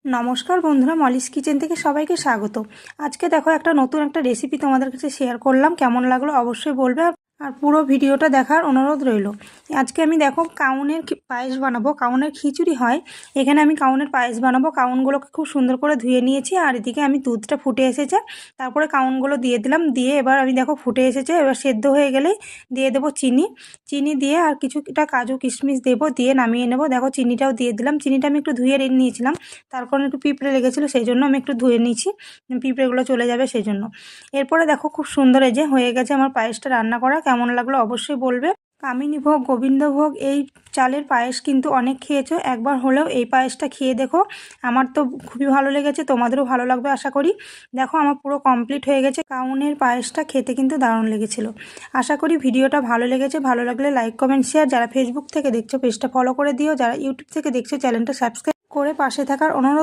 নমস্কার বন্ধুরা, Molly's kitchen থেকে সবাইকে স্বাগত। আজকে দেখো একটা নতুন রেসিপি তোমাদের কাছে শেয়ার করলাম। কেমন লাগলো অবশ্যই বলবে, আর পুরো ভিডিওটা দেখার অনুরোধ রইল। আজকে আমি দেখো কাউনের পায়েস বানাবো। কাউনের খিচুড়ি হয়, এখানে আমি কাউনের পায়েস বানাবো। কাউনগুলোকে খুব সুন্দর করে ধুয়ে নিয়েছি, আর এদিকে আমি দুধটা ফুটে এসেছে, তারপরে কাউনগুলো দিয়ে দিলাম। দিয়ে এবার আমি দেখো ফুটে এসেছে, এবার সেদ্ধ হয়ে গেলেই দিয়ে দেবো চিনি। চিনি দিয়ে আর কিছুটা কাজু কিশমিশ দেবো, দিয়ে নামিয়ে নেবো। দেখো চিনিটাও দিয়ে দিলাম। চিনিটা আমি একটু ধুয়ে নিয়েছিলাম, তার কারণে একটু পিঁপড়ে লেগেছিলো, সেই জন্য আমি একটু ধুয়ে নিয়েছি, পিঁপড়েগুলো চলে যাবে সেই জন্য। এরপরে দেখো খুব সুন্দর এই যে হয়ে গেছে আমার পায়েসটা রান্না করা। কেমন লাগলো অবশ্যই বলবে। কামিনী ভোগ, গোবিন্দভোগ এই চালের পায়েস কিন্তু অনেক খেয়েছো, একবার হলেও এই পায়েসটা খেয়ে দেখো। আমার তো খুবই ভালো লেগেছে, তোমাদেরও ভালো লাগবে আশা করি। দেখো আমার পুরো কমপ্লিট হয়ে গেছে। কাউনের পায়েসটা খেতে কিন্তু দারুণ লেগেছিল। আশা করি ভিডিওটা ভালো লেগেছে। ভালো লাগলে লাইক কমেন্ট শেয়ার। যারা ফেসবুক থেকে দেখছো পেজটা ফলো করে দিও, যারা ইউটিউব থেকে দেখছো চ্যানেলটা সাবস্ক্রাইব করে পাশে থাকার অনুরোধ।